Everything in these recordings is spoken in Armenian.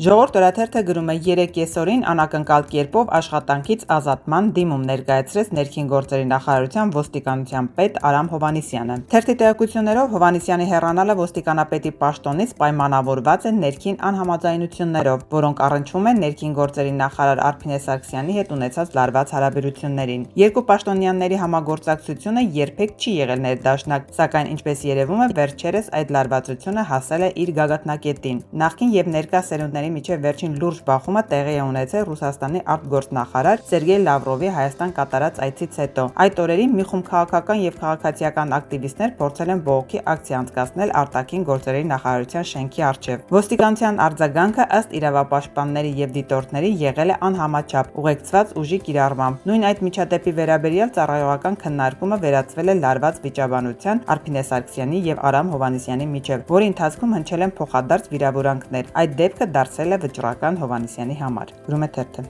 Ժողովուրդ օրաթերթը գրում է 3 կեսօրին անակնկալ կերպով աշխատանքից ազատման դիմում ներկայացրեց Ներքին գործերի նախարարության ոստիկանության պետ Արամ Հովհաննիսյանը։ Թերթի տեղեկություններով Հովհաննիսյանի հեռանալը ոստիկանապետի պաշտոնից պայմանավորված է ներքին անհամաձայնություններով, որոնք առնչվում են Ներքին գործերի նախարար Արփինե Սարգսյանի հետ ունեցած լարված հարաբերություններին։ Երկու պաշտոնյաների համագործակցությունը երբեք չի եղել ներդաշնակ, սակայն ինչպես երևում է, վերջերս այդ լարվածությունը հասել է իր գագաթնակետին։ Նախկին եւ ներկա սերունդների միջև վերջին լուրջ բախումը տեղի է ունեցել Ռուսաստանի արտգործնախարար Սերգեյ Լավրովի Հայաստան կատարած այցից հետո։ Այդ օրերին մի խումբ քաղաքական եւ քաղաքացիական ակտիվիստներ փորձել են բողոքի ակցիա անցկացնել արտաքին գործերի նախարարության շենքի առջև։ Ոստիկանության արձագանքը ըստ իրավապաշտպանների եւ դիտորդների եղել է անհամաչափ, ուղեկցված ուժի կիրառմամբ։ Նույն այդ միջադեպի վերաբերյալ ծառայողական քննարկումը վերածվել է լարված վիճաբանության Արփինե Սարգսյանի եւ Արամ Հովհաննիսյանի միջև, որի ընթացքում հնչել են փոխադարձ վիրավորանքներ։ Այդ դեպքը դարձել է վճռական Հովհաննիսյանի համար։ Գրում է թերթը։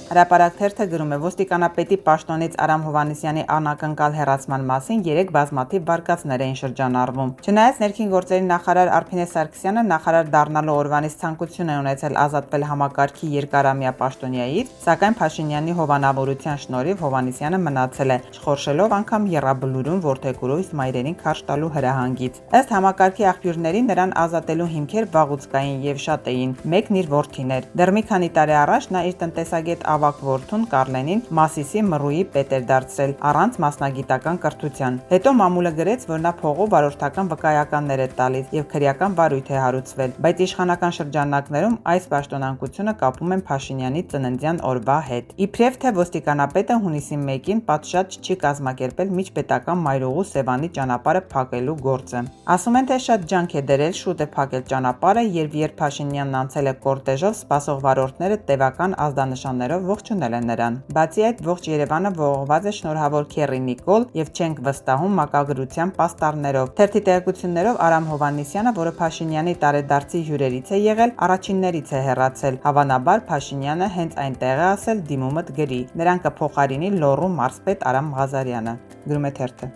Հրապարակ թերթը գրում է ոստիկանապետի պաշտոնից Արամ Հովհաննիսյանի անակնկալ հեռացման մասին 3 բազմաթիվ վարկածներ էին շրջանառվում։ Չնայած Ներքին գործերի նախարար Արփինե Սարգսյանը նախարար դառնալու օրվանից ցանկություն է ունեցել ազատվել համակարգի երկարամյա պաշտոնյայից, սակայն Փաշինյանի հովանավորության շնորհիվ Հովհաննիսյանը մնացել է, չխորշելով անգամ եռաբլուրում որդեգուրույս մայրերին քարշ տալու հրահանգից։ Ըստ համակարգի աղբյուրների նրան ազատելու հիմքեր վաղուց կային եւ շատ էին։ Մեկն իր որդին էր։ Դեռ մի քանի տարի առաջ նա իր տնտեսագետ ավակ որդուն Կարլենին Մասիսի Մռուի պետ էր դարձրել առանց մասնագիտական կրթության։ Հետո մամուլը գրեց, որ նա փողով վարորդական վկայականներ է տալիս եւ քրեական վարույթ է հարուցվել, բայց իշխանական շրջանակներում այս պաշտոնանկությունը կապում են Փաշինյանի ծննդյան օրվա հետ։ Իբրև թե ոստիկանապետը հունիսի 1-ին պատշաճ չի կազմակերպել միջպետական մայրուղու Սևանի ճանապարհը փակելու գործը։ Ասում են, թե շատ ջանք է դրել շուտ է փակել ճանապարհը, երբ Փաշինյանն անցել է կորտեժով, սպասող վարորդները տևական ազդանշաններով ողջունել են նրան։ Բացի այդ, ողջ Երևանը ողողված է շնորհավոր Քեռի Նիկոլ եւ չենք վստահում մակագրության պաստառներով։ Թերթի տեղեկություններով Արամ Հովհաննիսյանը, որը Փաշինյանի տարեդարձի հյուրերից է եղել, առաջիններից է հեռացել։ Հավանաբար Փաշինյանը հենց այնտեղ է ասել դիմումդ գրի։ Նրան կփոխարինի լոռու մարզպետ Արամ Ղազարյանը։ Գրում է թերթը։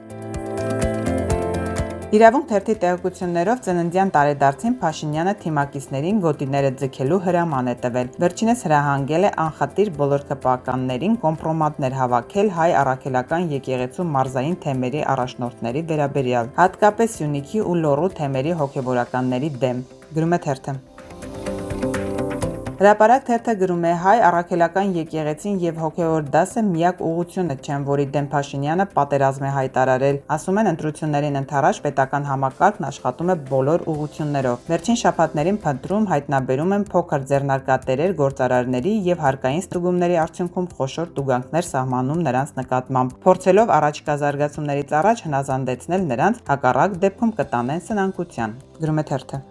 Իրավունք թերթի տեղեկություններով ծննդյան տարեդարձին Փաշինյանը թիմակիցներին գոտիները ձգելու հրաման է տվել։ Վերջինս հրահանգել է անխտիր բոլոր ԿՊԱ-կաններին կոմպրոմատներ հավաքել հայ առաքելական եկեղեցու մարզային թեմերի առաջնորդների վերաբերյալ, հատկապես Սյունիքի ու Լոռու թեմերի հոգևորականների դեմ։ Գրում է թերթը։ Հրապարակ թերթը գրում է հայ առաքելական եկեղեցին եւ հոգեոր դասը միակ ուղղությունը չեն, որի դեմ Փաշինյանը պատերազմ է հայտարարել։ Ասում են ընտրություններին ընդառաջ պետական համակարգն աշխատում է բոլոր ուղղություններով։ Վերջին շաբաթներին փնտրում հայտնաբերում են փոքր ձեռնարկատերեր գործարարների եւ հարկային ստուգումների արդյունքում խոշոր տուգանքներ սահմանում նրանց նկատմամբ, փորձելով առաջկա զարգացումներից առաջ հնազանդեցնել նրանց, հակառակ դեպքում կտանեն սնանկության։ Գրում է թերթը։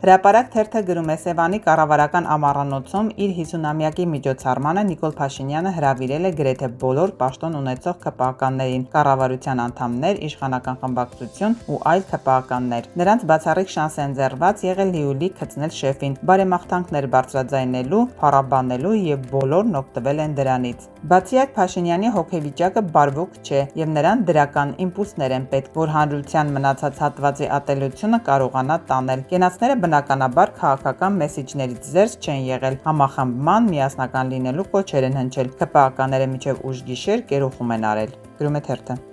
Հրապարակ թերթը գրում է Սևանի կառավարական ամառանոցում իր 50-ամյակի միջոցառմանը Նիկոլ Փաշինյանը հրավիրել է գրեթե բոլոր պաշտոն ունեցող ԿՊԱ-կաններին, կառավարության անդամներ, իշխանական խմբակցություն ու այլ ԿՊԱ-կաններ։ Նրանց բացառիկ շանս է ընձեռված եղել լիուլի գտնել շեֆին, բարեմաղթանքներ բարձրաձայնելու, փառաբանելու եւ բոլորն օգտվել են դրանից։ Բացի այդ, Փաշինյանի հոգեվիճակը բարվոք չէ եւ նրան դրական իմպուլսներ են պետք, որ հանրության մնացած հատվածի ատելությունը կարողանա տանել։ Կենացները բնականաբար քաղաքական մեսիջներից զերծ չեն եղել, համախմբման, միասնական լինելու կոչեր են հնչել, ԿՊԱ-կաները մինչև ուշ գիշեր կերուխում են արել։ Գրում է թերթը։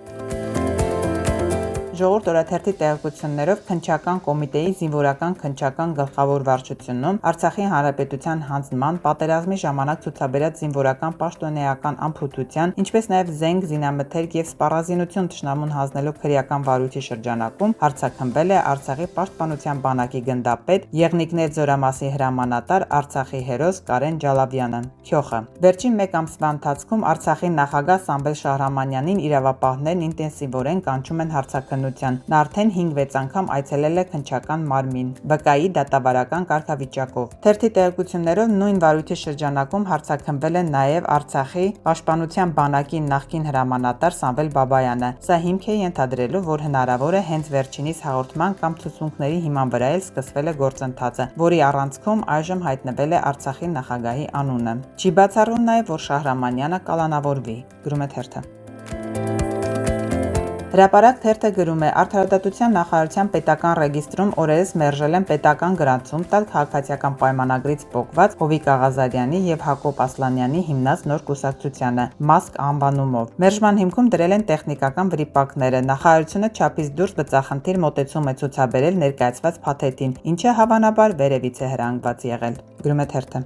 Ժողովուրդ օրաթերթի տեղեկություններով քննչական կոմիտեի զինվորական քննչական գլխավոր վարչությունում Արցախի հանրապետության հանձնման, պատերազմի ժամանակ ցուցաբերած զինվորական պաշտոնեական անփութության, ինչպես նաև զենք, զինամթերք եւ սպառազինություն թշնամուն հանձնելու քրեական վարույթի շրջանակում հարձակվել է Արցախի պաշտպանության բանակի գնդապետ, Եղնիկներ զորամասի հրամանատար Արցախի հերոս Կարեն Ջալավյանը։ Քյոխը։ Վերջին մեկ ամսվա ընթացքում Արցախի նախագահ Սամվել Շահրամանյանին իրավապահներն ինտենսիվորեն կանչում են հարձակվելու Նա արդեն 5-6 անգամ այցելել է քննչական մարմին, ՎԿ-ի դատավարական կարգավիճակով։ Թերթի տեղեկություններով նույն վարույթի շրջանակում հարձակվել է նաև Արցախի պաշտպանության բանակի նախկին հրամանատար Սամվել Բաբայանը։ Սա հիմք է ենթադրելու, որ հնարավոր է հենց վերջինիս հաղորդման կամ ցուցմունքների հիման վրա էլ սկսվել է գործընթացը, որի առանցքում այժմ հայտնվել է Արցախի նախագահի անունը։ Չի բացառվում նաև, որ Շահրամանյանը կալանավորվի։ Գրում է թերթը։ Հրապարակ թերթը գրում է. Արդարադատության նախարարության պետական ռեգիստրում օրերս մերժել են պետական գրանցում տալ քաղաքացիական պայմանագրից պոկված Հովիկ Աղազարյանի եւ Հակոբ Ասլանյանի հիմնած նոր կուսակցությանը «Մասկ» անվանումով։ Մերժման հիմքում դրել են տեխնիկական վրիպակները։ Նախարարությունը չափից դուրս բծախնդիր մոտեցում է ցուցաբերել ներկայացված փաթեթին, ինչը հավանաբար վերևից է հրանգված եղել, գրում է թերթը։